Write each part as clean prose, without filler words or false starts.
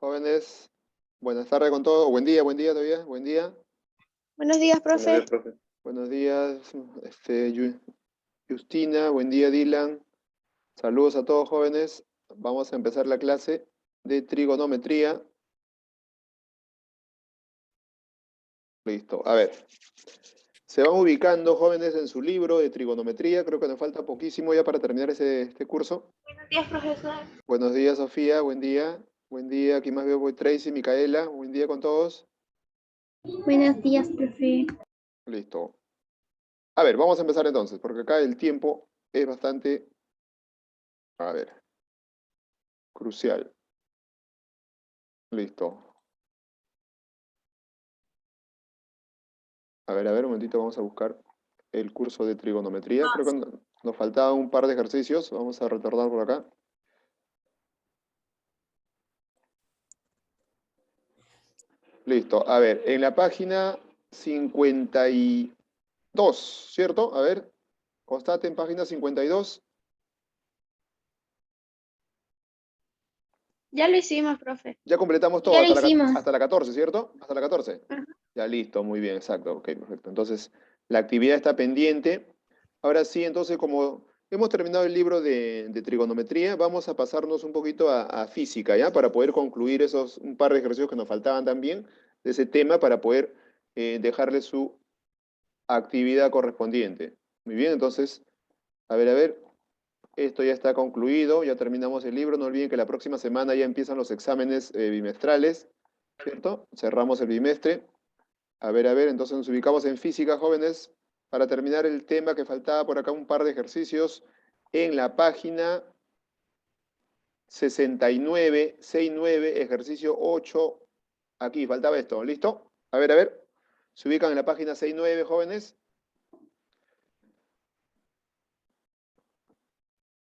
Jóvenes, buenas tardes con todos. Buen día todavía, buen día. Buenos días, Buenos días, profe. profe. Buenos días, Justina, buen día, Dylan. Saludos a todos, jóvenes. Vamos a empezar la clase de trigonometría. Listo, a ver. Se van ubicando, jóvenes, en su libro de trigonometría. Creo que nos falta poquísimo ya para terminar este curso. Buenos días, profesor. Buenos días, Sofía, buen día. Buen día, aquí más veo voy Tracy, Micaela. Buen día con todos. Buenos días, profe. Listo. A ver, vamos a empezar entonces, porque acá el tiempo es bastante, a ver, crucial. Listo. A ver, un momentito, vamos a buscar el curso de trigonometría. Creo que nos faltaba un par de ejercicios. Vamos a retornar por acá. Listo. A ver, en la página 52, ¿cierto? A ver, constate en página 52. Ya lo hicimos, profe. Ya completamos todo, Ya lo hasta hicimos. hasta la 14, ¿cierto? Hasta la 14. Ajá. Ya listo, muy bien, exacto. Ok, perfecto. Entonces, la actividad está pendiente. Ahora sí, entonces, como hemos terminado el libro de trigonometría, vamos a pasarnos un poquito a física, ¿ya? Para poder concluir esos un par de ejercicios que nos faltaban también de ese tema, para poder dejarle su actividad correspondiente. Muy bien, entonces, a ver. Esto ya está concluido, ya terminamos el libro. No olviden que la próxima semana ya empiezan los exámenes bimestrales, ¿cierto? Cerramos el bimestre. A ver, entonces nos ubicamos en física, jóvenes, para terminar el tema que faltaba por acá, un par de ejercicios en la página 69, 69, ejercicio 8. Aquí, faltaba esto, ¿listo? A ver. Se ubican en la página 69, jóvenes.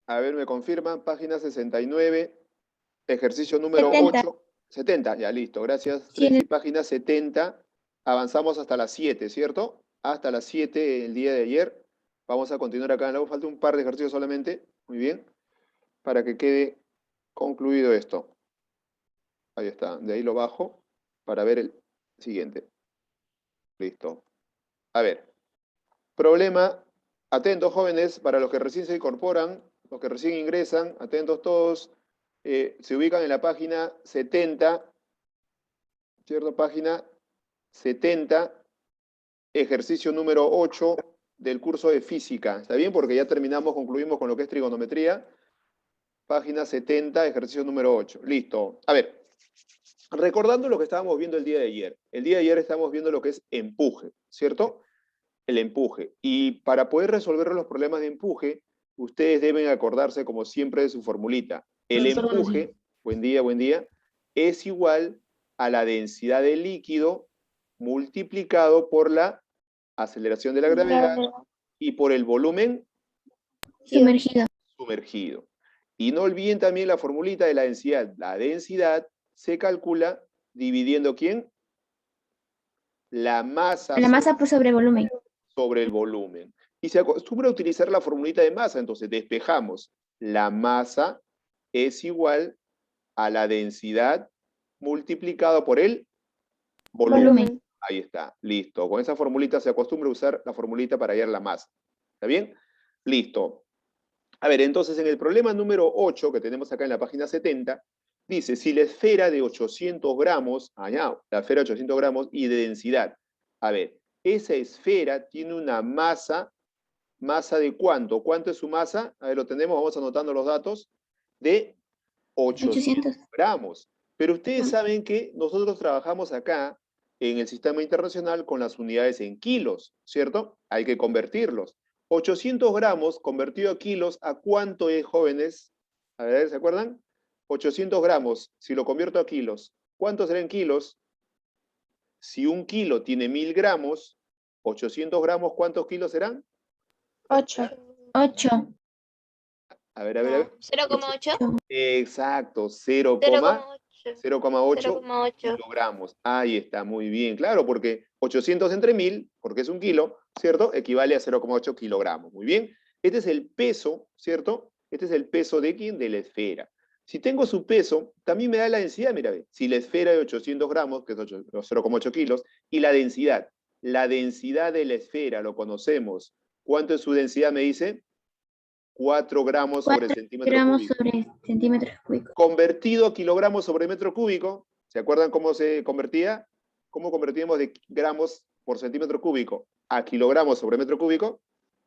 A ver, me confirman, página 69, ejercicio número 70. 8. 70, ya listo, gracias. Sí, Tracy, página 70, avanzamos hasta las 7, ¿cierto? Hasta las 7 el día de ayer. Vamos a continuar acá. Luego falta un par de ejercicios solamente, muy bien, para que quede concluido esto. Ahí está, de ahí lo bajo para ver el siguiente. Listo. A ver, problema, atentos jóvenes, para los que recién se incorporan, los que recién ingresan, atentos todos, se ubican en la página 70, ¿cierto? Página 70, ejercicio número 8 del curso de física. ¿Está bien? Porque ya concluimos con lo que es trigonometría. Página 70, ejercicio número 8. Listo. A ver, recordando lo que estábamos viendo el día de ayer. El día de ayer estábamos viendo lo que es empuje, ¿cierto? El empuje. Y para poder resolver los problemas de empuje, ustedes deben acordarse, como siempre, de su formulita. El empuje, buen día, es igual a la densidad del líquido multiplicado por la aceleración de la gravedad y por el volumen sumergido. Y no olviden también la formulita de la densidad. La densidad se calcula dividiendo ¿quién? La masa por sobre volumen. sobre el volumen. Y se acostumbra a utilizar la formulita de masa, entonces despejamos. La masa es igual a la densidad multiplicado por el volumen. Ahí está, listo. Con esa formulita se acostumbra a usar la formulita para hallar la masa. ¿Está bien? Listo. A ver, entonces en el problema número 8 que tenemos acá en la página 70, dice, si la esfera de 800 gramos, allá, la esfera de 800 gramos y de densidad. A ver, esa esfera tiene una masa de ¿cuánto? ¿Cuánto es su masa? A ver, lo tenemos, vamos anotando los datos, de 800 gramos. Pero ustedes saben que nosotros trabajamos acá en el sistema internacional con las unidades en kilos, ¿cierto? Hay que convertirlos. 800 gramos convertido a kilos, ¿a cuánto es, jóvenes? A ver, ¿se acuerdan? 800 gramos, si lo convierto a kilos, ¿cuántos serán kilos? Si un kilo tiene 1000 gramos, 800 gramos, ¿cuántos kilos serán? 8. A ver. 0,8. Exacto, 0,8 0,8. kilogramos. Ahí está, muy bien. Claro, porque 800 entre 1000, porque es un kilo, ¿cierto? Equivale a 0,8 kilogramos. Muy bien. Este es el peso, ¿cierto? Este es el peso de ¿quién? De la esfera. Si tengo su peso, también me da la densidad, mira, ve. Si la esfera de 800 gramos, que es 0,8 kilos, y la densidad. La densidad de la esfera, lo conocemos. ¿Cuánto es su densidad? Me dice 4 gramos sobre 4 centímetro gramos cúbico. sobre centímetros cúbicos. Convertido a kilogramos sobre metro cúbico, ¿se acuerdan cómo se convertía? ¿Cómo convertíamos de gramos por centímetro cúbico a kilogramos sobre metro cúbico?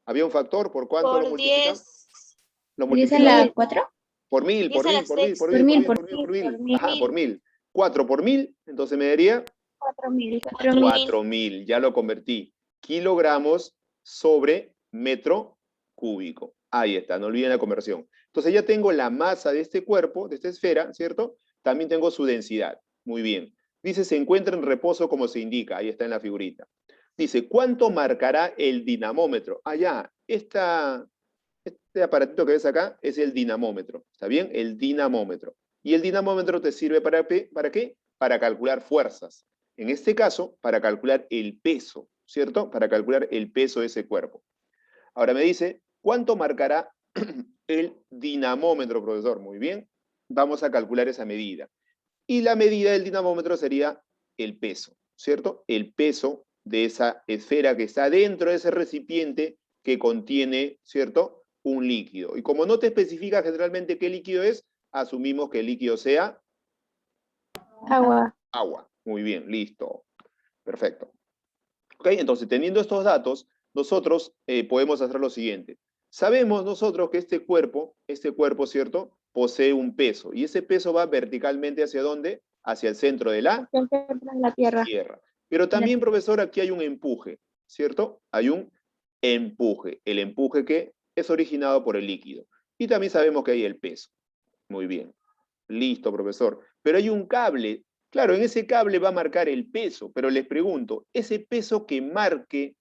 ¿Había un factor? ¿Por cuánto lo Por multiplicamos? 10. Lo 10 a multiplicamos la 4. por mil, 10 por a la mil, por mil, por sexta. mil, Por por mil, mil, por mil, por mil. Ajá, mil. por 1000. 4 por 1000, entonces me daría 4.000. 4.000. 4000. Ya lo convertí. Kilogramos sobre metro cúbico. Ahí está, no olviden la conversión. Entonces ya tengo la masa de este cuerpo, de esta esfera, ¿cierto? También tengo su densidad. Muy bien. Dice, se encuentra en reposo como se indica. Ahí está en la figurita. Dice, ¿cuánto marcará el dinamómetro? Allá, este aparatito que ves acá es el dinamómetro. ¿Está bien? El dinamómetro. Y el dinamómetro te sirve ¿para qué? Para calcular fuerzas. En este caso, para calcular el peso, ¿cierto? Para calcular el peso de ese cuerpo. Ahora me dice, ¿cuánto marcará el dinamómetro, profesor? Muy bien. Vamos a calcular esa medida. Y la medida del dinamómetro sería el peso, ¿cierto? El peso de esa esfera que está dentro de ese recipiente que contiene, ¿cierto? Un líquido. Y como no te especifica generalmente qué líquido es, asumimos que el líquido sea Agua. agua. Muy bien, listo. Perfecto. ¿Ok? Entonces, teniendo estos datos, nosotros podemos hacer lo siguiente. Sabemos nosotros que este cuerpo, ¿cierto? Posee un peso. Y ese peso va verticalmente ¿hacia dónde? Hacia el centro de la En la tierra. tierra. Pero también, profesor, aquí hay un empuje, ¿cierto? Hay un empuje. El empuje que es originado por el líquido. Y también sabemos que hay el peso. Muy bien. Listo, profesor. Pero hay un cable. Claro, en ese cable va a marcar el peso, pero les pregunto, ¿ese peso que marque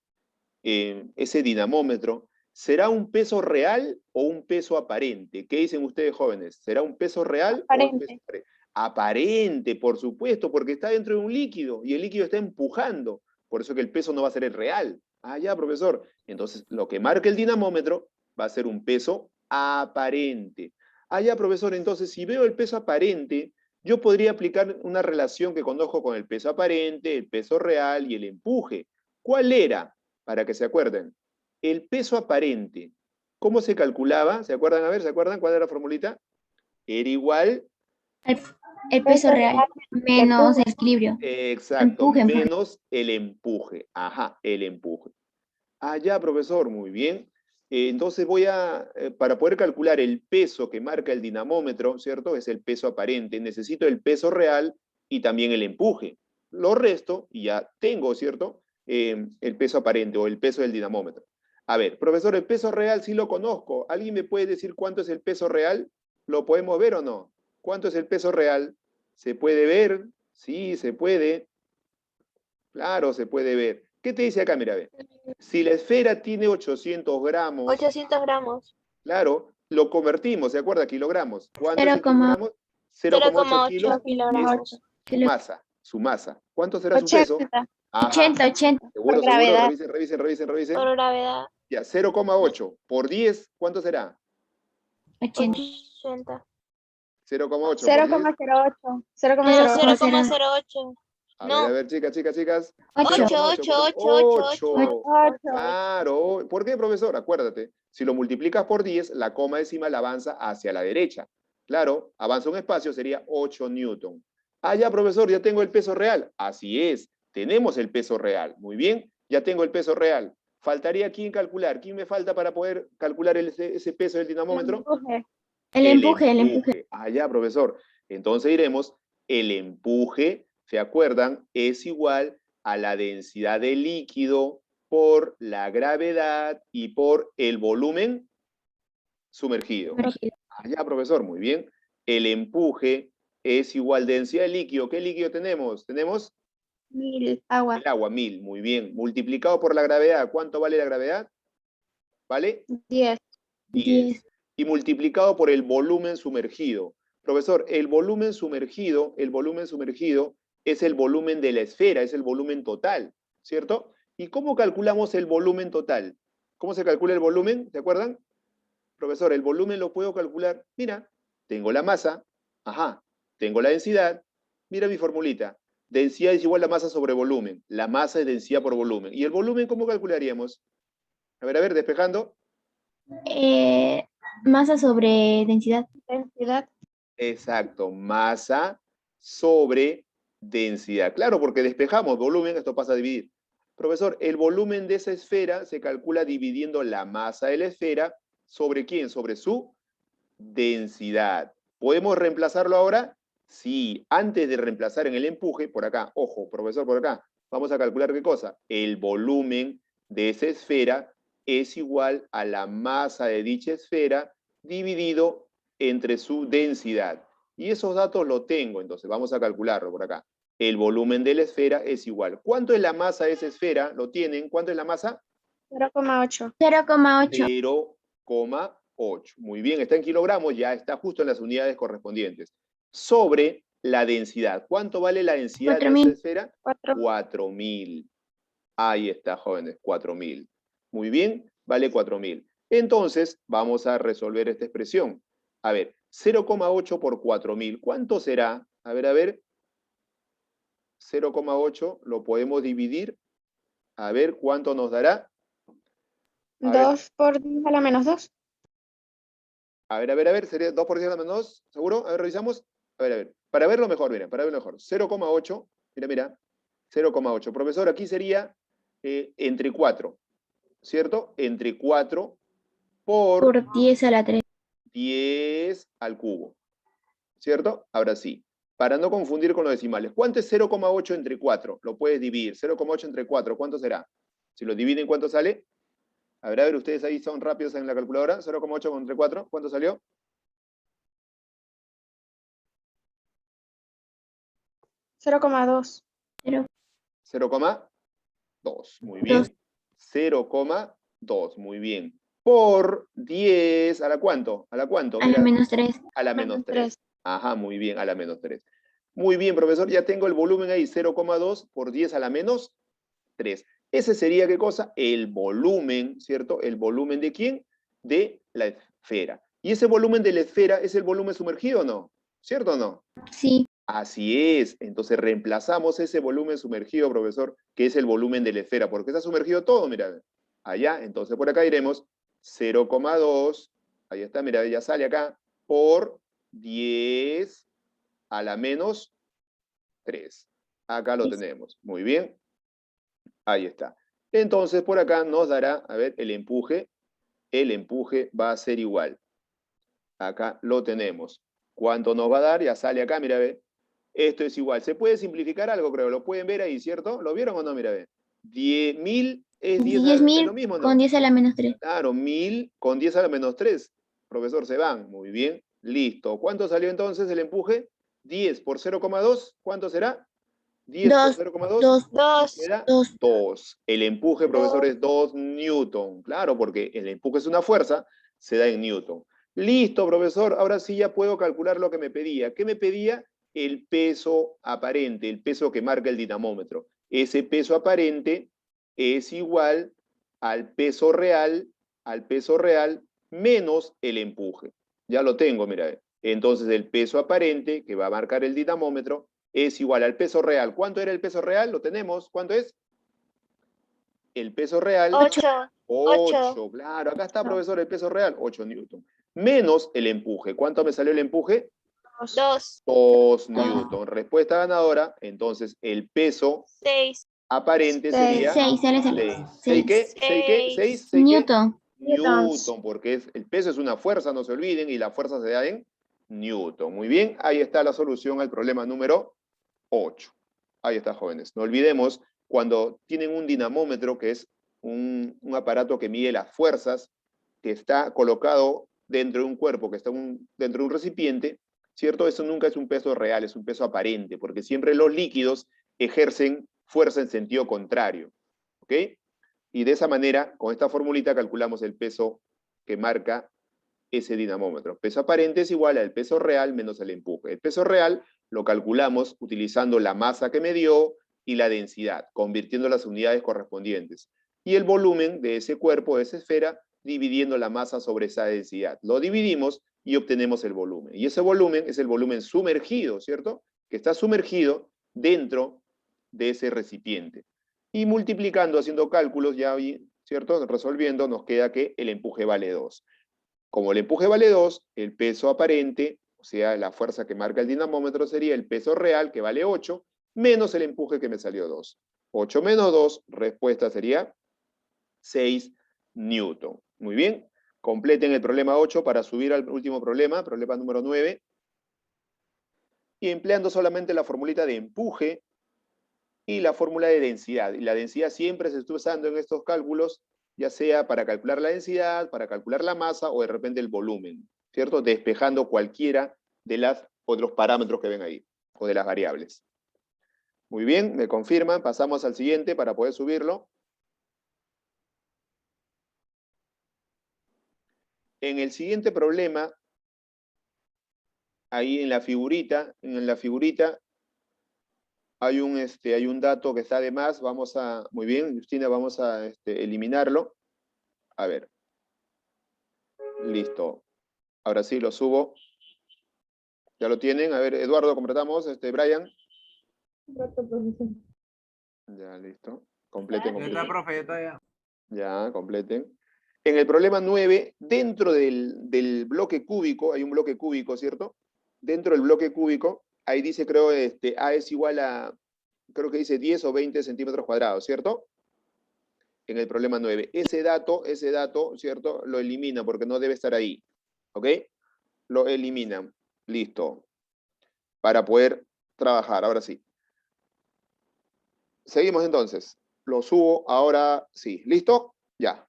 ese dinamómetro, será un peso real o un peso aparente? ¿Qué dicen ustedes, jóvenes? ¿Será un peso real o un peso aparente? Aparente, por supuesto, porque está dentro de un líquido y el líquido está empujando. Por eso que el peso no va a ser el real. Ah, ya, profesor. Entonces, lo que marca el dinamómetro va a ser un peso aparente. Ah, ya, profesor. Entonces, si veo el peso aparente, yo podría aplicar una relación que conozco con el peso aparente, el peso real y el empuje. ¿Cuál era? Para que se acuerden. El peso aparente, ¿cómo se calculaba? ¿Se acuerdan? A ver, ¿se acuerdan cuál era la formulita? Era igual. El peso real menos el equilibrio. Exacto, Empuje. menos el empuje. Ajá, el empuje. Ah, ya, profesor, muy bien. Entonces para poder calcular el peso que marca el dinamómetro, ¿cierto? Es el peso aparente. Necesito el peso real y también el empuje. Lo resto y ya tengo, ¿cierto? El peso aparente o el peso del dinamómetro. A ver, profesor, el peso real sí lo conozco. ¿Alguien me puede decir cuánto es el peso real? ¿Lo podemos ver o no? ¿Cuánto es el peso real? ¿Se puede ver? Sí, se puede. Claro, se puede ver. ¿Qué te dice acá? Mira, ve. Si la esfera tiene 800 gramos, 800 gramos. claro, lo convertimos, ¿se acuerda? Kilogramos. ¿Cuánto es 0,8 en kilogramos? 0,8 kilos 0,8 kilogramos. es su masa, su masa. ¿Cuánto será su peso? 80. Ajá. 80. Seguro, Por seguro, gravedad. revisen. Por gravedad. Ya, 0,8 por 10, ¿cuánto será? 80. 80. 0,8 por 10. 0,08. No, 0,08. 0,08. A No. ver, chicas. 8. 8, 8, 8, 8, 8. 8. Claro. ¿Por qué, profesor? Acuérdate, si lo multiplicas por 10, la coma decimal avanza hacia la derecha. Claro, avanza un espacio, sería 8 newton. Ah, ya, profesor, ya tengo el peso real. Así es, tenemos el peso real. Muy bien, ya tengo el peso real. Faltaría quién calcular. ¿Quién me falta para poder calcular ese peso del dinamómetro? El empuje. Ah, ya, profesor. Entonces diremos, el empuje, ¿se acuerdan? Es igual a la densidad del líquido por la gravedad y por el volumen sumergido. Ah, ya, profesor, muy bien. El empuje es igual a densidad del líquido. ¿Qué líquido tenemos? Tenemos 1000. Agua. el agua, 1000, muy bien. Multiplicado por la gravedad, ¿cuánto vale la gravedad? ¿Vale? 10. 10. Y multiplicado por el volumen sumergido. Profesor, el volumen sumergido es el volumen de la esfera, es el volumen total, ¿cierto? ¿Y cómo calculamos el volumen total? ¿Cómo se calcula el volumen? ¿Se acuerdan? Profesor, el volumen lo puedo calcular. Mira, tengo la masa, ajá, tengo la densidad. Mira mi formulita. Densidad es igual a masa sobre volumen. La masa es densidad por volumen. ¿Y el volumen cómo calcularíamos? A ver, despejando. Masa sobre densidad. Densidad. Exacto, masa sobre densidad. Claro, porque despejamos volumen, esto pasa a dividir. Profesor, el volumen de esa esfera se calcula dividiendo la masa de la esfera ¿sobre quién? Sobre su densidad. ¿Podemos reemplazarlo ahora? Sí, antes de reemplazar en el empuje, por acá, ojo, profesor, por acá, vamos a calcular qué cosa. El volumen de esa esfera es igual a la masa de dicha esfera dividido entre su densidad. Y esos datos los tengo, entonces vamos a calcularlo por acá. El volumen de la esfera es igual. ¿Cuánto es la masa de esa esfera? ¿Lo tienen? ¿Cuánto es la masa? 0,8. 0,8. 0,8. Muy bien, está en kilogramos, ya está justo en las unidades correspondientes. Sobre la densidad. ¿Cuánto vale la densidad de esa 4.000. esfera? 4. 4.000. Ahí está, jóvenes, 4.000. Muy bien, vale 4.000. Entonces, vamos a resolver esta expresión. A ver, 0,8 por 4.000. ¿Cuánto será? A ver. 0,8 lo podemos dividir. A ver, ¿cuánto nos dará? A ver. 2 por 10 a la menos 2. A ver, sería 2 por 10 a la menos 2, ¿seguro? A ver, revisamos. A ver. Para verlo mejor, mira, para verlo mejor. 0,8, mira. 0,8. Profesor, aquí sería entre 4, ¿cierto? Entre 4 Por 10 a la 3. 10 al cubo, ¿cierto? Ahora sí, para no confundir con los decimales. ¿Cuánto es 0,8 entre 4? Lo puedes dividir. 0,8 entre 4, ¿cuánto será? Si lo dividen, ¿cuánto sale? A ver, ustedes ahí son rápidos en la calculadora. 0,8 entre 4, ¿cuánto salió? 0,2. 0,2, muy bien. 0,2, muy bien. Por 10, ¿a la cuánto? ¿A la cuánto? A la Mira, menos 3. a la menos Menos 3. 3. Ajá, muy bien, a la menos 3. Muy bien, profesor, ya tengo el volumen ahí, 0,2 por 10 a la menos 3. Ese sería, ¿qué cosa? El volumen, ¿cierto? ¿El volumen de quién? De la esfera. ¿Y ese volumen de la esfera es el volumen sumergido o no? ¿Cierto o no? Sí. Así es. Entonces reemplazamos ese volumen sumergido, profesor, que es el volumen de la esfera, porque está sumergido todo, mira. Allá, entonces por acá iremos 0,2, ahí está, mira, ya sale acá, por 10 a la menos 3. Acá lo tenemos. Muy bien. Ahí está. Entonces por acá nos dará, a ver, el empuje va a ser igual. Acá lo tenemos. ¿Cuánto nos va a dar? Ya sale acá, mira, ve. Esto es igual. Se puede simplificar algo, creo. Lo pueden ver ahí, ¿cierto? ¿Lo vieron o no? Mira, ve. 10.000 es 10 es 10.000 lo mismo, ¿no? con 10 a la menos 3. Claro, 1.000 con 10 a la menos 3. Profesor, se van. Muy bien. Listo. ¿Cuánto salió entonces el empuje? 10 por 0,2. ¿Cuánto será? 10 por 2. 0,2. 2. Queda 2. 2. El empuje, profesor, es 2 newton. Claro, porque el empuje es una fuerza, se da en newton. Listo, profesor. Ahora sí ya puedo calcular lo que me pedía. ¿Qué me pedía? El peso aparente, el peso que marca el dinamómetro. Ese peso aparente es igual al peso real menos el empuje. Ya lo tengo, mira. Entonces el peso aparente que va a marcar el dinamómetro es igual al peso real. ¿Cuánto era el peso real? Lo tenemos. ¿Cuánto es? El peso real. 8. 8. Claro, acá está, profesor, el peso real. 8 newton. Menos el empuje. ¿Cuánto me salió el empuje? 2. 2 newton. Respuesta ganadora. Entonces, el peso 6. aparente sería 6. 6 qué? 6. 6 qué? 6 qué? Newton. Newton, porque el peso es una fuerza, no se olviden, y la fuerza se da en newton. Muy bien, ahí está la solución al problema número 8. Ahí está, jóvenes. No olvidemos, cuando tienen un dinamómetro, que es un aparato que mide las fuerzas, que está colocado dentro de un cuerpo, que está dentro de un recipiente, ¿cierto? Eso nunca es un peso real, es un peso aparente, porque siempre los líquidos ejercen fuerza en sentido contrario. ¿Ok? Y de esa manera, con esta formulita, calculamos el peso que marca ese dinamómetro. Peso aparente es igual al peso real menos el empuje. El peso real lo calculamos utilizando la masa que me dio y la densidad, convirtiendo las unidades correspondientes. Y el volumen de ese cuerpo, de esa esfera, dividiendo la masa sobre esa densidad. Lo dividimos y obtenemos el volumen. Y ese volumen es el volumen sumergido, ¿cierto? Que está sumergido dentro de ese recipiente. Y multiplicando, haciendo cálculos, ya, ¿cierto? Resolviendo, nos queda que el empuje vale 2. Como el empuje vale 2, el peso aparente, o sea, la fuerza que marca el dinamómetro sería el peso real, que vale 8, menos el empuje que me salió 2. 8 menos 2, respuesta sería 6 newton. Muy bien, completen el problema 8 para subir al último problema número 9. Y empleando solamente la formulita de empuje y la fórmula de densidad. Y la densidad siempre se está usando en estos cálculos, ya sea para calcular la densidad, para calcular la masa o de repente el volumen, ¿cierto? Despejando cualquiera de los parámetros que ven ahí, o de las variables. Muy bien, me confirman, pasamos al siguiente para poder subirlo. En el siguiente problema, ahí en la figurita, hay un dato que está de más, muy bien, Justina, vamos a eliminarlo. A ver. Listo. Ahora sí, lo subo. Ya lo tienen. A ver, Eduardo, completamos. Brian. Ya, listo. Completen. Ya está, profe, ya está ya. Ya, completen. En el problema 9, dentro del bloque cúbico, hay un bloque cúbico, ¿cierto? Dentro del bloque cúbico, ahí dice, creo, A es igual a, creo que dice 10 o 20 centímetros cuadrados, ¿cierto? En el problema 9. Ese dato, ¿cierto? Lo elimina porque no debe estar ahí. ¿Ok? Lo eliminan. Listo. Para poder trabajar, ahora sí. Seguimos entonces. Lo subo ahora sí. ¿Listo? Ya.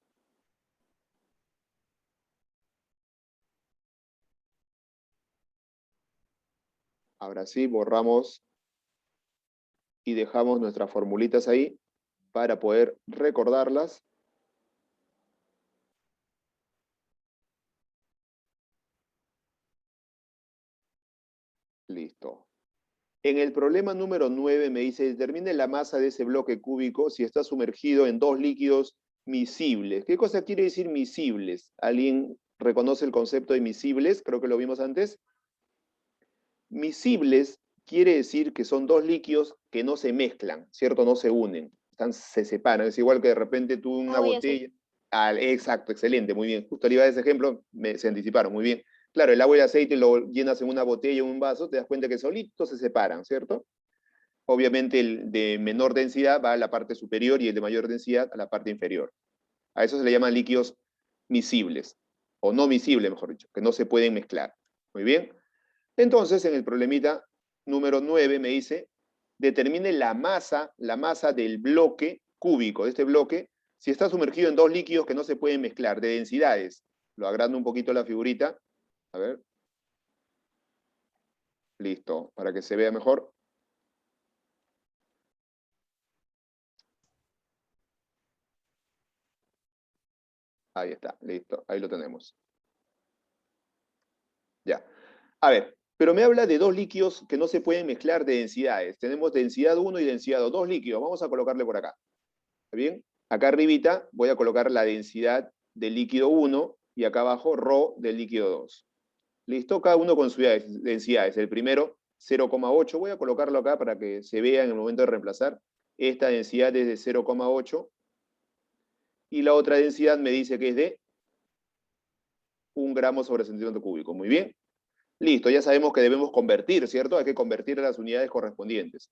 Ahora sí, borramos y dejamos nuestras formulitas ahí para poder recordarlas. Listo. En el problema número 9 me dice, determine la masa de ese bloque cúbico si está sumergido en dos líquidos miscibles. ¿Qué cosa quiere decir miscibles? ¿Alguien reconoce el concepto de miscibles? Creo que lo vimos antes. Miscibles quiere decir que son dos líquidos que no se mezclan, ¿cierto? No se unen, se separan. Es igual que de repente tú una botella... exacto, excelente, muy bien. Justo al iba a ese ejemplo, se anticiparon, muy bien. Claro, el agua y el aceite lo llenas en una botella o un vaso, te das cuenta que solitos se separan, ¿cierto? Obviamente el de menor densidad va a la parte superior y el de mayor densidad a la parte inferior. A eso se le llaman líquidos miscibles, o no miscibles, mejor dicho, que no se pueden mezclar. Muy bien. Entonces, en el problemita número 9 me dice, determine la masa del bloque cúbico, de este bloque, si está sumergido en dos líquidos que no se pueden mezclar, de densidades. Lo agrando un poquito la figurita. A ver. Listo, para que se vea mejor. Ahí está, listo, ahí lo tenemos. Ya. A ver, pero me habla de dos líquidos que no se pueden mezclar de densidades. Tenemos densidad 1 y densidad 2, dos líquidos. Vamos a colocarle por acá. ¿Está bien? Acá arribita voy a colocar la densidad del líquido 1 y acá abajo ρ del líquido 2. ¿Listo? Cada uno con sus densidades. El primero, 0,8. Voy a colocarlo acá para que se vea en el momento de reemplazar. Esta densidad es de 0,8. Y la otra densidad me dice que es de 1 gramo sobre centímetro cúbico. Muy bien. Listo, ya sabemos que debemos convertir, ¿cierto? Hay que convertir a las unidades correspondientes.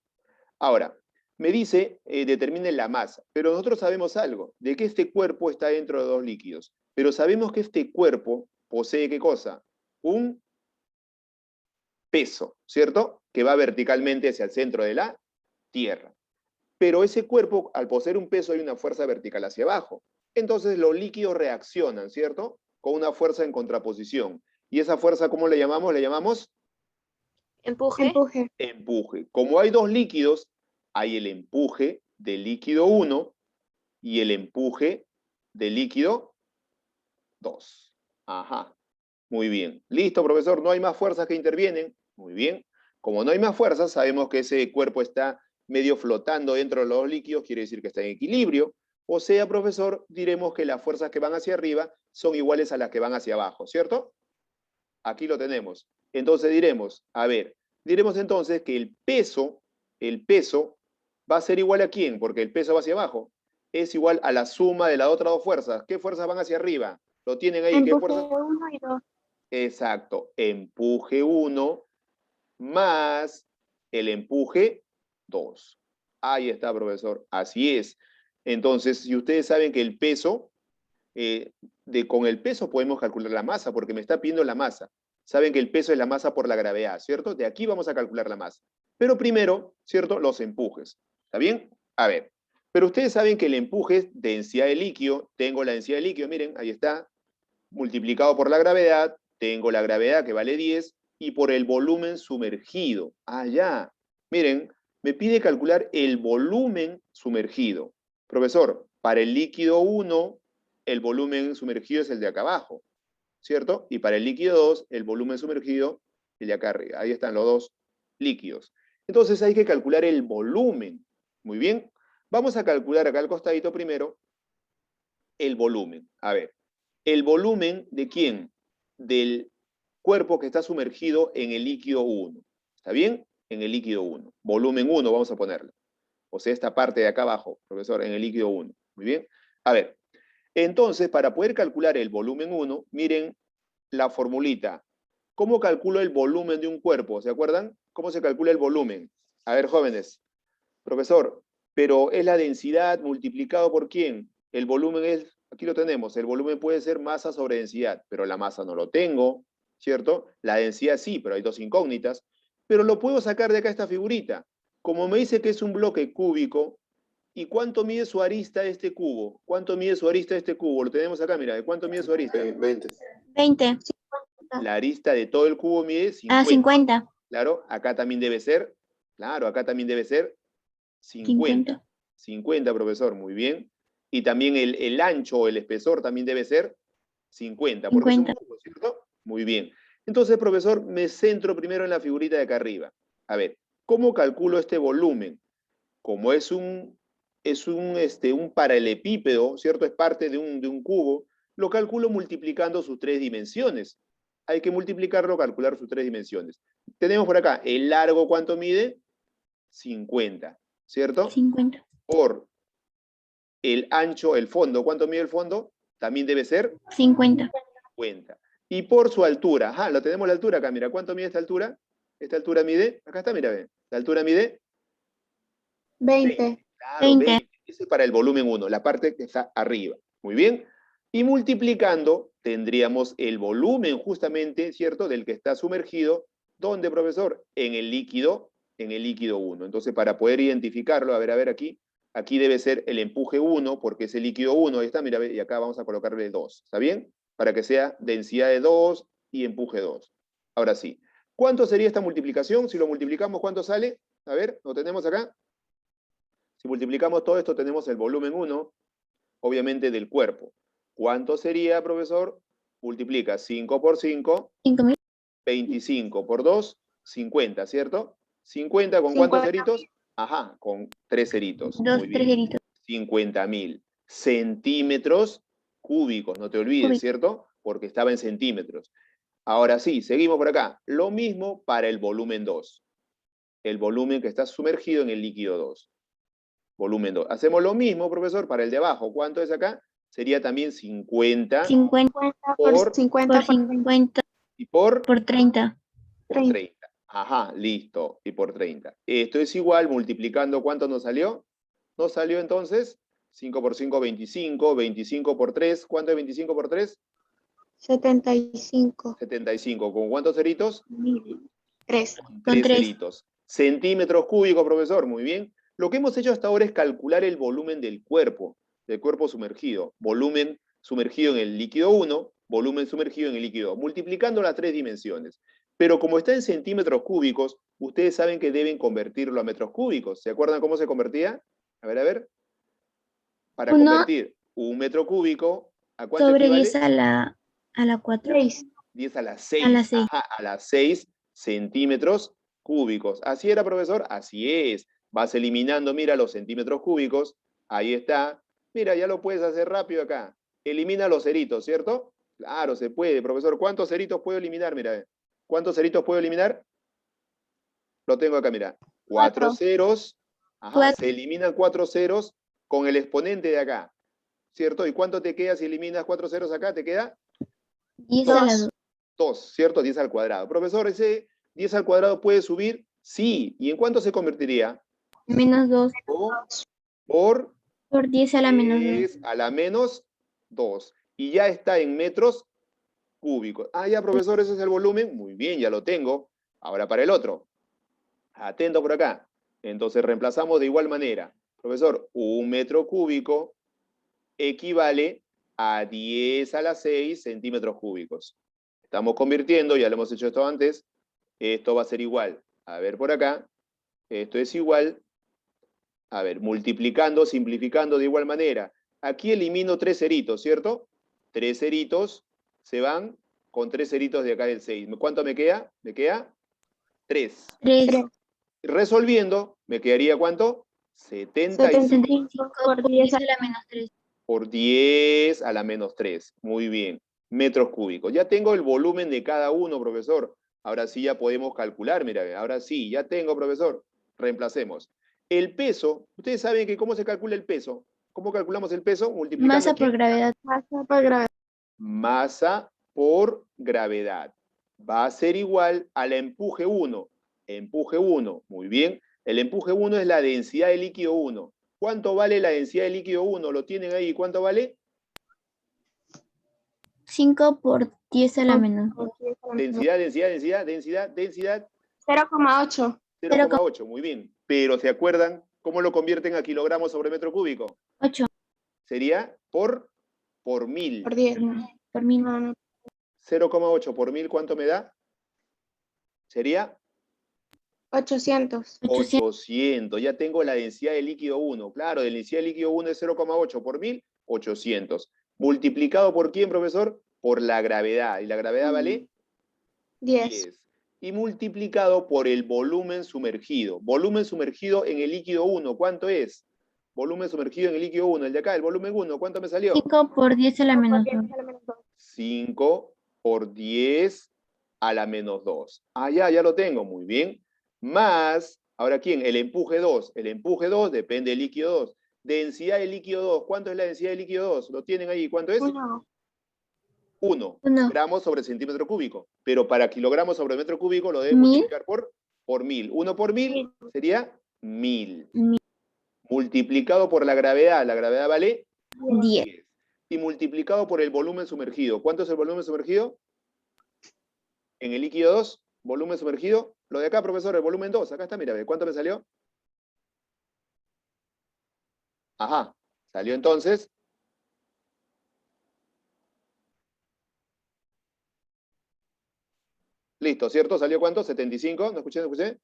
Ahora, me dice, determine la masa. Pero nosotros sabemos algo, de que este cuerpo está dentro de dos líquidos. Pero sabemos que este cuerpo posee, ¿qué cosa? Un peso, ¿cierto? Que va verticalmente hacia el centro de la Tierra. Pero ese cuerpo, al poseer un peso, hay una fuerza vertical hacia abajo. Entonces los líquidos reaccionan, ¿cierto? Con una fuerza en contraposición. ¿Y esa fuerza cómo le llamamos? Le llamamos Empuje. empuje. Como hay dos líquidos, hay el empuje del líquido 1 y el empuje del líquido 2. Ajá. Muy bien. Listo, profesor. No hay más fuerzas que intervienen. Muy bien. Como no hay más fuerzas, sabemos que ese cuerpo está medio flotando dentro de los dos líquidos, quiere decir que está en equilibrio. O sea, profesor, diremos que las fuerzas que van hacia arriba son iguales a las que van hacia abajo, ¿cierto? Aquí lo tenemos. Entonces diremos, a ver, diremos entonces que el peso va a ser igual a ¿quién? Porque el peso va hacia abajo. Es igual a la suma de las otras dos fuerzas. ¿Qué fuerzas van hacia arriba? Lo tienen ahí. ¿Qué Empuje fuerzas? 1 y 2. Exacto. Empuje 1 más el empuje 2. Ahí está, profesor. Así es. Entonces, si ustedes saben que el peso, con el peso podemos calcular la masa, porque me está pidiendo la masa. Saben que el peso es la masa por la gravedad, ¿cierto? De aquí vamos a calcular la masa. Pero primero, ¿cierto? Los empujes. ¿Está bien? A ver. Pero ustedes saben que el empuje es densidad de líquido. Tengo la densidad de líquido, miren, ahí está. Multiplicado por la gravedad, tengo la gravedad que vale 10, y por el volumen sumergido. Ah, ya. Miren, me pide calcular el volumen sumergido. Profesor, para el líquido 1, el volumen sumergido es el de acá abajo, ¿cierto? Y para el líquido 2, el volumen sumergido, el de acá arriba. Ahí están los dos líquidos. Entonces hay que calcular el volumen. Muy bien. Vamos a calcular acá al costadito primero el volumen. A ver, ¿el volumen de quién? Del cuerpo que está sumergido en el líquido 1. ¿Está bien? En el líquido 1. Volumen 1 vamos a ponerle. O sea, esta parte de acá abajo, profesor, en el líquido 1. Muy bien. A ver, entonces, para poder calcular el volumen 1, miren la formulita. ¿Cómo calculo el volumen de un cuerpo? ¿Se acuerdan? ¿Cómo se calcula el volumen? A ver, jóvenes. Profesor, pero es la densidad multiplicado por ¿quién? El volumen es, aquí lo tenemos, el volumen puede ser masa sobre densidad, pero la masa no lo tengo, ¿cierto? La densidad sí, pero hay dos incógnitas. Pero lo puedo sacar de acá esta figurita. Como me dice que es un bloque cúbico, ¿y cuánto mide su arista este cubo? ¿Cuánto mide su arista este cubo? Lo tenemos acá, mira, ¿de cuánto mide su arista? 20. 20. La arista de todo el cubo mide 50. Ah, 50. Claro, acá también debe ser, claro, acá también debe ser 50. 50, profesor, muy bien. Y también el ancho o el espesor también debe ser 50, porque es un 50. cubo, ¿cierto? Muy bien. Entonces, profesor, me centro primero en la figurita de acá arriba. A ver, ¿cómo calculo este volumen? Como es un paralelepípedo, ¿cierto? Es parte de un cubo, lo calculo multiplicando sus tres dimensiones. Hay que multiplicarlo, calcular sus tres dimensiones. Tenemos por acá, el largo, ¿cuánto mide? 50, ¿cierto? 50. Por el ancho, el fondo, ¿cuánto mide el fondo? También debe ser 50. 50. Y por su altura, lo tenemos la altura acá, mira, ¿cuánto mide esta altura? Esta altura mide, acá está, mira, ve. La altura mide 20. Claro, 20. 20. Eso es para el volumen 1, la parte que está arriba. Muy bien. Y multiplicando, tendríamos el volumen justamente, ¿cierto? Del que está sumergido. ¿Dónde, profesor? En el líquido 1. Entonces, para poder identificarlo, a ver aquí. Aquí debe ser el empuje 1, porque es el líquido 1. Ahí está, mira, y acá vamos a colocarle 2. ¿Está bien? Para que sea densidad de 2 y empuje 2. Ahora sí. ¿Cuánto sería esta multiplicación? Si lo multiplicamos, ¿cuánto sale? A ver, lo tenemos acá. Si multiplicamos todo esto, tenemos el volumen 1, obviamente del cuerpo. ¿Cuánto sería, profesor? Multiplica 5 por 5, 5.000. 25 por 2, 50, ¿cierto? 50 con ¿cuántos ceritos? Ajá, con 3 ceritos. 2, Muy 3 bien. ceritos. 50.000 centímetros cúbicos, no te olvides, Cúbicos. ¿cierto? Porque estaba en centímetros. Ahora sí, seguimos por acá. Lo mismo para el volumen 2. El volumen que está sumergido en el líquido 2. Volumen 2. Hacemos lo mismo, profesor, para el de abajo. ¿Cuánto es acá? Sería también 50 50 por 50 por 50 y por por 30. 30. Ajá, listo. Y por 30. Esto es igual, multiplicando, ¿cuánto nos salió? Nos salió entonces 5 por 5, 25. 25 por 3. ¿Cuánto es 25 por 3? 75. 75. ¿Con cuántos ceritos? 3. Con Con 3 3. ceritos. Centímetros cúbicos, profesor. Muy bien. Lo que hemos hecho hasta ahora es calcular el volumen del cuerpo sumergido. Volumen sumergido en el líquido 1, volumen sumergido en el líquido 2, multiplicando las tres dimensiones. Pero como está en centímetros cúbicos, ustedes saben que deben convertirlo a metros cúbicos. ¿Se acuerdan cómo se convertía? A ver. Para 1 convertir un metro cúbico, ¿a cuánto sobre equivale? 10 a la 4. 6. 10 a la 6. A la 6. Ajá, a las 6 centímetros cúbicos. ¿Así era, profesor? Así es. Vas eliminando, mira, los centímetros cúbicos. Ahí está. Mira, ya lo puedes hacer rápido acá. Elimina los ceritos, ¿cierto? Claro, se puede, profesor. ¿Cuántos ceritos puedo eliminar? Mira, ¿cuántos ceritos puedo eliminar? Lo tengo acá, mira. 4 4. ceros. Ajá, Cuatro. se eliminan 4 ceros con el exponente de acá. ¿Cierto? ¿Y cuánto te queda si eliminas 4 ceros acá? ¿Te queda? 10 a la 2. 2, ¿cierto? 10 al cuadrado. Profesor, ¿ese 10 al cuadrado puede subir? Sí. ¿Y en cuánto se convertiría? Menos 2 Por por 10 a la menos 2. 10 a la menos 2. Y ya está en metros cúbicos. Ah, ya, profesor, ese es el volumen. Muy bien, ya lo tengo. Ahora para el otro. Atento por acá. Entonces reemplazamos de igual manera. Profesor, 1 metro cúbico equivale a 10 a la 6 centímetros cúbicos. Estamos convirtiendo, ya lo hemos hecho esto antes. Esto va a ser igual. A ver por acá. Esto es igual. A ver, multiplicando, simplificando de igual manera. Aquí elimino 3 ceritos, ¿cierto? 3 ceritos se van con 3 ceritos de acá del 6. ¿Cuánto me queda? Me queda 3. 3. Resolviendo, ¿me quedaría cuánto? 75 75 por 10 a la menos 3. por 10 a la menos 3. Muy bien. Metros cúbicos. Ya tengo el volumen de cada uno, profesor. Ahora sí ya podemos calcular, mira, ahora sí, ya tengo, profesor. Reemplacemos. El peso, ustedes saben que cómo se calcula el peso. ¿Cómo calculamos el peso? Multiplicando Masa aquí. por gravedad. Masa por gravedad. Masa por gravedad. Va a ser igual al empuje 1. Empuje 1, muy bien. El empuje 1 es la densidad del líquido 1. ¿Cuánto vale la densidad del líquido 1? ¿Lo tienen ahí? ¿Cuánto vale? 5 por 10 a la menos 2. Densidad, densidad, densidad, densidad, densidad. 0,8. 0,8, muy bien. Pero ¿se acuerdan cómo lo convierten a kilogramos sobre metro cúbico? 8 Sería por 1000. Por 10. por 1000. 0,8 por 1000, ¿cuánto me da? Sería 800. 800. Ya tengo la densidad del líquido 1. Claro, la densidad del líquido 1 es 0,8 por 1000, 800. ¿Multiplicado por quién, profesor? Por la gravedad. ¿Y la gravedad vale? 10. Y multiplicado por el volumen sumergido. Volumen sumergido en el líquido 1, ¿cuánto es? Volumen sumergido en el líquido 1, el de acá, el volumen 1, ¿cuánto me salió? 5 por 10 a la menos 2. 5 por 10 a la menos 2. Ah, ya lo tengo, muy bien. Más, ahora ¿quién? El empuje 2. El empuje 2 depende del líquido 2. Densidad del líquido 2. ¿Cuánto es la densidad del líquido 2? ¿Lo tienen ahí? ¿Cuánto es? 1 gramos sobre centímetro cúbico. Pero para kilogramos sobre metro cúbico lo debes multiplicar por 1000. 1 por 1000 sería 1000. Multiplicado por la gravedad. La gravedad vale 10. Y multiplicado por el volumen sumergido. ¿Cuánto es el volumen sumergido? En el líquido 2, volumen sumergido. Lo de acá, profesor, el volumen 2. Acá está, mira, ¿cuánto me salió? Ajá, salió entonces. Listo, ¿cierto? ¿Salió cuánto? 75. ¿No escuché? ¿No escuché?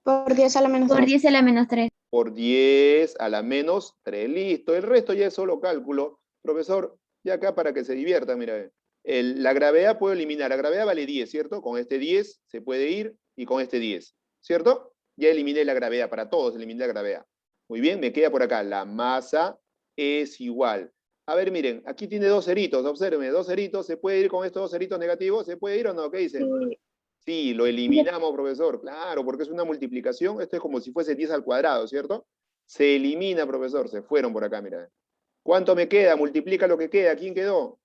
Por 10 a la menos 3. Por 10 a la menos 3. Por 10 a la menos 3. Listo. El resto ya es solo cálculo. Profesor, ya acá para que se divierta, mira. La gravedad puedo eliminar. La gravedad vale 10, ¿cierto? Con este 10 se puede ir y con este 10, ¿cierto? Ya eliminé la gravedad. Para todos eliminé la gravedad. Muy bien, me queda por acá. La masa es igual. A ver, miren, aquí tiene 2 ceritos. Observen, 2 ceritos. ¿Se puede ir con estos 2 ceritos negativos? ¿Se puede ir o no? ¿Qué dicen? Sí. Sí, lo eliminamos, profesor. Claro, porque es una multiplicación. Esto es como si fuese 10 al cuadrado, ¿cierto? Se elimina, profesor. Se fueron por acá, mira. ¿Cuánto me queda? Multiplica lo que queda. ¿Quién quedó?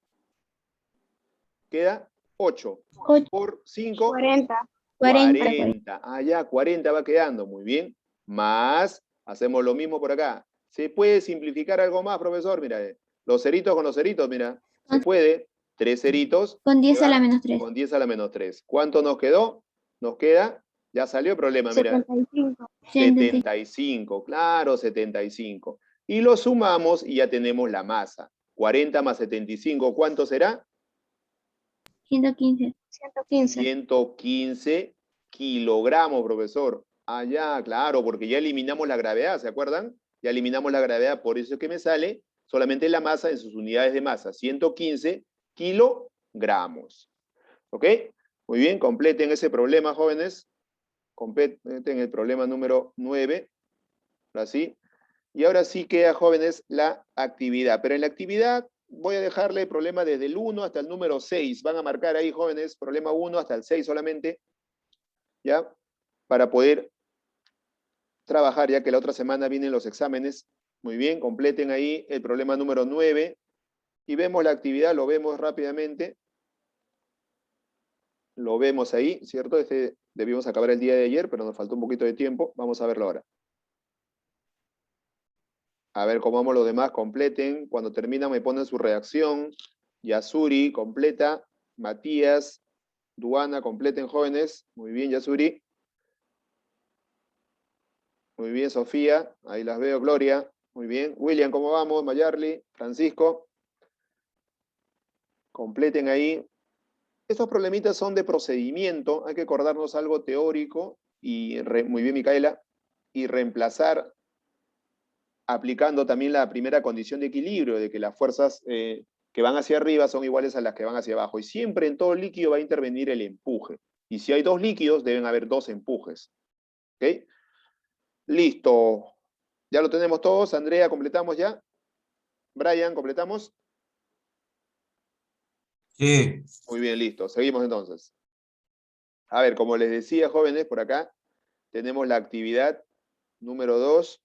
Queda 8. 8. Por 5, 40. 40. Ah, ya, 40 va quedando. Muy bien. Más, hacemos lo mismo por acá. ¿Se puede simplificar algo más, profesor? Mira, los ceritos con los ceritos, mira. Se puede. 3 ceritos. Con 10 a la menos 3. Con 10 a la menos 3. ¿Cuánto nos quedó? Nos queda, ya salió el problema, mira. 75. 75, claro, 75. Y lo sumamos y ya tenemos la masa. 40 más 75, ¿cuánto será? 115. 115. 115 kilogramos, profesor. Ah, ya, claro, porque ya eliminamos la gravedad, ¿se acuerdan? Ya eliminamos la gravedad, por eso es que me sale solamente la masa en sus unidades de masa, 115 kilogramos. ¿Ok? Muy bien, completen ese problema, jóvenes. Completen el problema número 9. Ahora sí. Y ahora sí queda, jóvenes, la actividad. Pero en la actividad voy a dejarle el problema desde el 1 hasta el número 6. Van a marcar ahí, jóvenes, problema 1 hasta el 6 solamente, ¿ya? Para poder trabajar, ya que la otra semana vienen los exámenes. Muy bien, completen ahí el problema número 9. Y vemos la actividad, lo vemos rápidamente. Lo vemos ahí, ¿cierto? Este debimos acabar el día de ayer, pero nos faltó un poquito de tiempo. Vamos a verlo ahora. A ver cómo vamos los demás, completen. Cuando terminan me ponen su reacción. Yasuri, completa. Matías, Duana, completen, jóvenes. Muy bien, Yasuri. Muy bien, Sofía. Ahí las veo, Gloria. Muy bien. William, ¿cómo vamos? Mayarly, Francisco. Completen ahí. Estos problemitas son de procedimiento. Hay que acordarnos algo teórico. Y muy bien, Micaela. Y reemplazar aplicando también la primera condición de equilibrio, de que las fuerzas que van hacia arriba son iguales a las que van hacia abajo. Y siempre en todo líquido va a intervenir el empuje. Y si hay dos líquidos, deben haber dos empujes. ¿Ok? Listo. Ya lo tenemos todos. Andrea, ¿completamos ya? Brian, ¿completamos? Sí. Muy bien, listo. Seguimos entonces. A ver, como les decía, jóvenes, por acá tenemos la actividad número 2.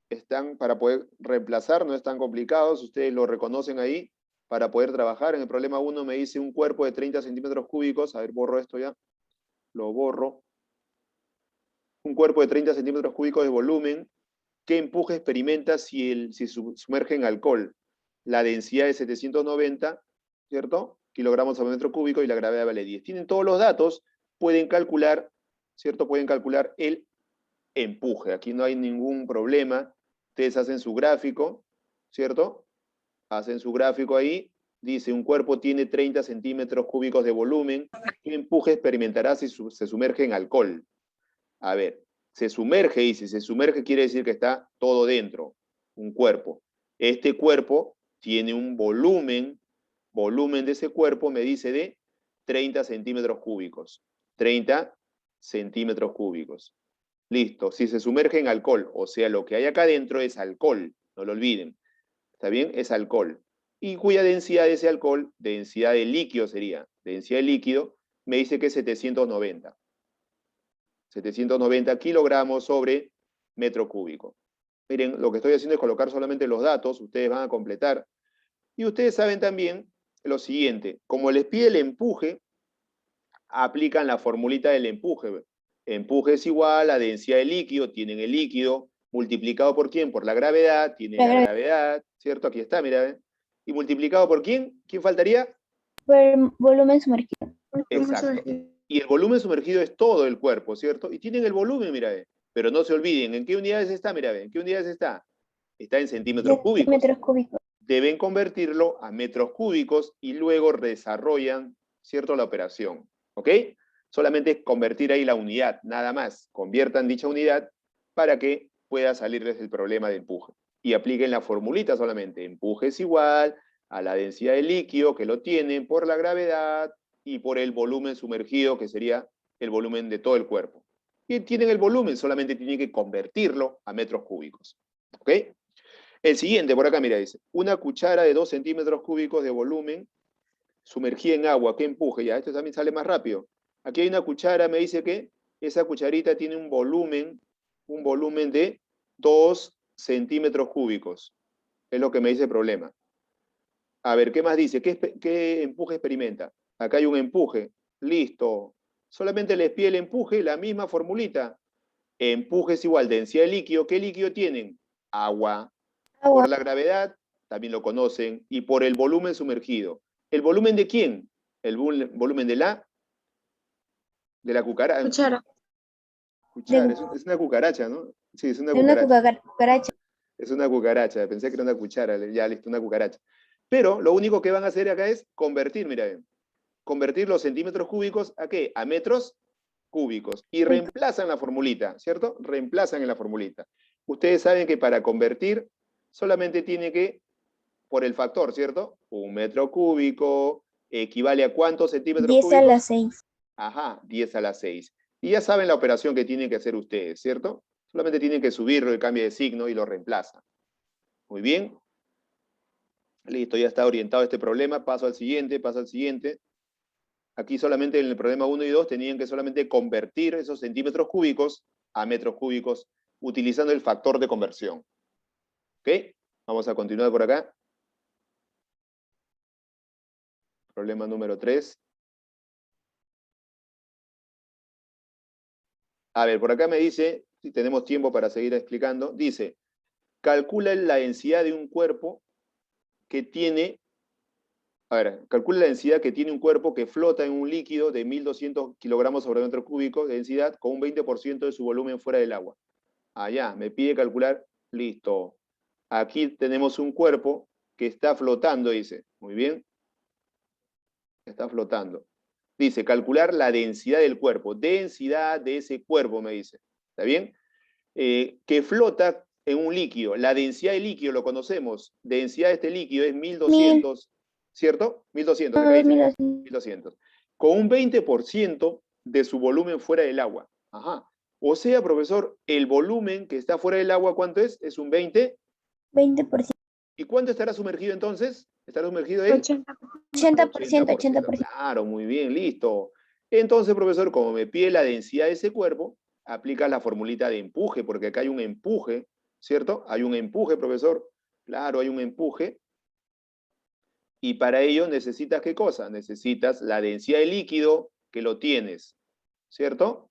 Están para poder reemplazar, no están complicados, ustedes lo reconocen ahí, para poder trabajar. En el problema 1 me dice un cuerpo de 30 centímetros cúbicos, a ver, borro esto ya, lo borro. Un cuerpo de 30 centímetros cúbicos de volumen, ¿qué empuje experimenta si sumerge en alcohol? La densidad es 790, ¿cierto? Kilogramos por metro cúbico y la gravedad vale 10. Tienen todos los datos, pueden calcular, ¿cierto? Pueden calcular el empuje. Aquí no hay ningún problema. Ustedes hacen su gráfico, ¿cierto? Hacen su gráfico ahí. Dice, un cuerpo tiene 30 centímetros cúbicos de volumen. ¿Qué empuje experimentará si se sumerge en alcohol? A ver, se sumerge, y si se sumerge quiere decir que está todo dentro, un cuerpo. Este cuerpo tiene un volumen de ese cuerpo me dice de 30 centímetros cúbicos. 30 centímetros cúbicos. Listo, si se sumerge en alcohol, o sea, lo que hay acá adentro es alcohol, no lo olviden. ¿Está bien? Es alcohol. Y cuya densidad de ese alcohol, densidad de líquido sería, densidad de líquido, me dice que es 790. 790 kilogramos sobre metro cúbico. Miren, lo que estoy haciendo es colocar solamente los datos, ustedes van a completar. Y ustedes saben también lo siguiente, como les pide el empuje, aplican la formulita del empuje. Empuje es igual a densidad de líquido, tienen el líquido, multiplicado por ¿quién? Por la gravedad, tienen la gravedad, ¿cierto? Aquí está, mira. ¿Y multiplicado por quién? ¿Quién faltaría? Por volumen sumergido. Exacto. Y el volumen sumergido es todo el cuerpo, ¿cierto? Y tienen el volumen, mira. Pero no se olviden, ¿en qué unidades está? Mira, ¿en qué unidades está? Está en centímetros cúbicos. Centímetros cúbicos. Deben convertirlo a metros cúbicos y luego desarrollan, ¿cierto? La operación, ¿ok? Solamente es convertir ahí la unidad, nada más. Conviertan dicha unidad para que pueda salirles el problema de empuje. Y apliquen la formulita solamente. Empuje es igual a la densidad de líquido, que lo tienen por la gravedad y por el volumen sumergido, que sería el volumen de todo el cuerpo. Y tienen el volumen, solamente tienen que convertirlo a metros cúbicos, ¿ok? El siguiente, por acá, mira, dice, una cuchara de 2 centímetros cúbicos de volumen sumergida en agua, ¿qué empuje? Ya, esto también sale más rápido. Aquí hay una cuchara, me dice que esa cucharita tiene un volumen de 2 centímetros cúbicos. Es lo que me dice el problema. A ver, ¿qué más dice? ¿Qué empuje experimenta? Acá hay un empuje. Listo. Solamente les pide el empuje, la misma formulita. Empuje es igual, densidad de líquido. ¿Qué líquido tienen? Agua. Por la gravedad, también lo conocen, y por el volumen sumergido. ¿El volumen de quién? El volumen de la cucaracha. Cuchara. Es una cucaracha, ¿no? Sí, es una De una cucaracha. cucaracha. Es una cucaracha, pensé que era una cuchara, ya listo, una cucaracha. Pero lo único que van a hacer acá es convertir, mira, convertir los centímetros cúbicos ¿a qué? A metros cúbicos. Y reemplazan la formulita, ¿cierto? Reemplazan en la formulita. Ustedes saben que para convertir solamente tiene que, por el factor, ¿cierto? Un metro cúbico equivale a ¿cuántos centímetros 10 cúbicos? a la 6. Ajá, 10 a la 6. Y ya saben la operación que tienen que hacer ustedes, ¿cierto? Solamente tienen que subirlo, el cambio de signo y lo reemplazan. Muy bien. Listo, ya está orientado este problema. Paso al siguiente, paso al siguiente. Aquí solamente en el problema 1 y 2 tenían que solamente convertir esos centímetros cúbicos a metros cúbicos utilizando el factor de conversión. ¿Ok? Vamos a continuar por acá. Problema número 3. A ver, por acá me dice, si tenemos tiempo para seguir explicando, dice, calcula la densidad de un cuerpo que tiene, calcula la densidad que tiene un cuerpo que flota en un líquido de 1200 kilogramos sobre metro cúbico de densidad con un 20% de su volumen fuera del agua. Allá, me pide calcular, listo. Aquí tenemos un cuerpo que está flotando, dice. Muy bien. Está flotando. Dice, calcular la densidad del cuerpo. Densidad de ese cuerpo, me dice. ¿Está bien? Que flota en un líquido. La densidad del líquido lo conocemos. Densidad de este líquido es 1200, ¿cierto? 1200, acá dice. 1200. Con un 20% de su volumen fuera del agua. Ajá. O sea, profesor, el volumen que está fuera del agua, ¿cuánto es? Es un 20%. 20%. ¿Y cuánto estará sumergido entonces? ¿Estará sumergido en 80%, 80%. Claro, muy bien, listo. Entonces, profesor, como me pide la densidad de ese cuerpo, aplica la formulita de empuje, porque acá hay un empuje, ¿cierto? Hay un empuje, profesor. Claro, hay un empuje. Y para ello necesitas, ¿qué cosa? Necesitas la densidad del líquido, que lo tienes, ¿cierto?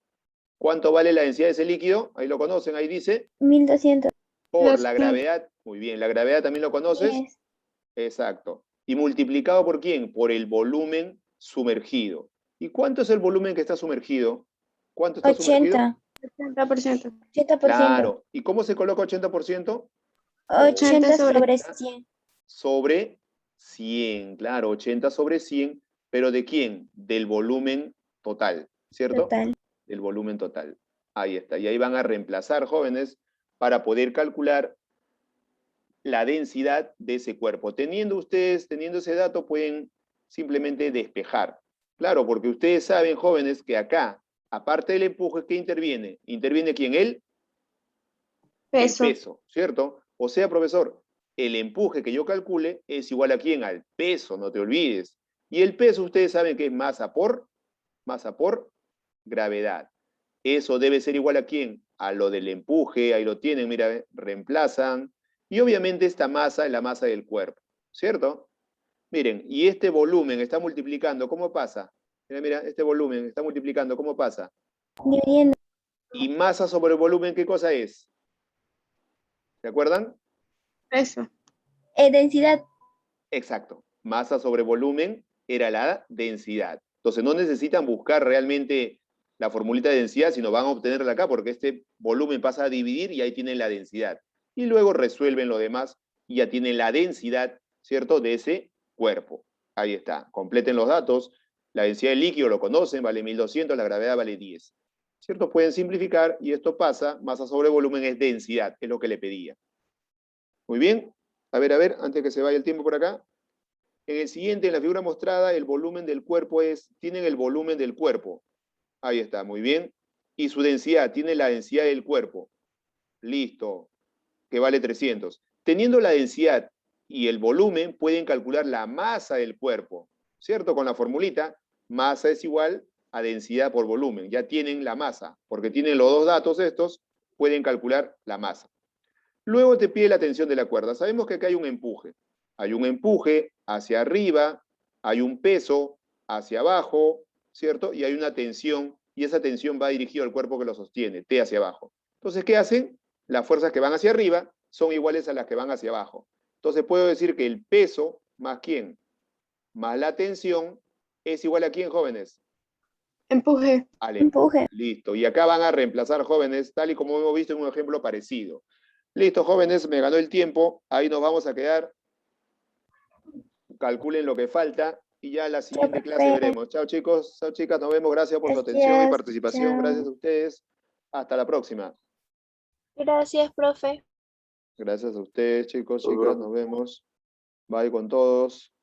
¿Cuánto vale la densidad de ese líquido? Ahí lo conocen, ahí dice. 1200. Por la gravedad. Muy bien, la gravedad también lo conoces. Yes. Exacto. ¿Y multiplicado por quién? Por el volumen sumergido. ¿Y cuánto es el volumen que está sumergido? ¿Cuánto está sumergido? 80%. 80%. Claro. ¿Y cómo se coloca 80%? 80 sobre 100. Sobre 100, claro, 80 sobre 100, pero ¿de quién? Del volumen total, ¿cierto? Total. Del volumen total. Ahí está. Y ahí van a reemplazar, jóvenes, para poder calcular la densidad de ese cuerpo. Teniendo ese dato, pueden simplemente despejar. Claro, porque ustedes saben, jóvenes, que acá, aparte del empuje, ¿qué interviene? ¿Interviene quién? El peso, ¿cierto? O sea, profesor, el empuje que yo calcule es igual a quién? Al peso, no te olvides. Y el peso, ustedes saben que es masa por gravedad. Eso debe ser igual a quién? A lo del empuje, ahí lo tienen, mira, reemplazan. Y obviamente esta masa es la masa del cuerpo, ¿cierto? Miren, y este volumen está multiplicando, ¿cómo pasa? Mira, mira, este volumen está multiplicando, ¿cómo pasa? Dividiendo. Y masa sobre el volumen, ¿qué cosa es? ¿Se acuerdan? Eso. Densidad. Exacto. Masa sobre volumen era la densidad. Entonces no necesitan buscar realmente la formulita de densidad, sino van a obtenerla acá porque este volumen pasa a dividir y ahí tienen la densidad. Y luego resuelven lo demás y ya tienen la densidad, ¿cierto?, de ese cuerpo. Ahí está. Completen los datos. La densidad del líquido lo conocen, vale 1200, la gravedad vale 10. ¿Cierto? Pueden simplificar y esto pasa, masa sobre volumen es densidad, es lo que le pedía. Muy bien. A ver, antes que se vaya el tiempo por acá. En el siguiente, en la figura mostrada, el volumen del cuerpo tienen el volumen del cuerpo. Ahí está, muy bien. Y su densidad, tiene la densidad del cuerpo. Listo, que vale 300. Teniendo la densidad y el volumen, pueden calcular la masa del cuerpo, ¿cierto? Con la formulita, masa es igual a densidad por volumen. Ya tienen la masa, porque tienen los dos datos estos, pueden calcular la masa. Luego te pide la tensión de la cuerda. Sabemos que acá hay un empuje. Hay un empuje hacia arriba, hay un peso hacia abajo, ¿cierto? Y hay una tensión, y esa tensión va dirigida al cuerpo que lo sostiene, T hacia abajo. Entonces, ¿qué hacen? Las fuerzas que van hacia arriba son iguales a las que van hacia abajo. Entonces, puedo decir que el peso más ¿quién? Más la tensión es igual a ¿quién, jóvenes? Empuje. Al empuje. Listo. Y acá van a reemplazar, jóvenes, tal y como hemos visto en un ejemplo parecido. Listo, jóvenes, me ganó el tiempo. Ahí nos vamos a quedar. Calculen lo que falta y ya la siguiente clase veremos. Chao, chicos. Chao, chicas. Nos vemos. Gracias por su atención y participación. Chao. Gracias a ustedes. Hasta la próxima. Gracias, profe. Gracias a ustedes, chicos, chicas. Nos vemos. Bye con todos.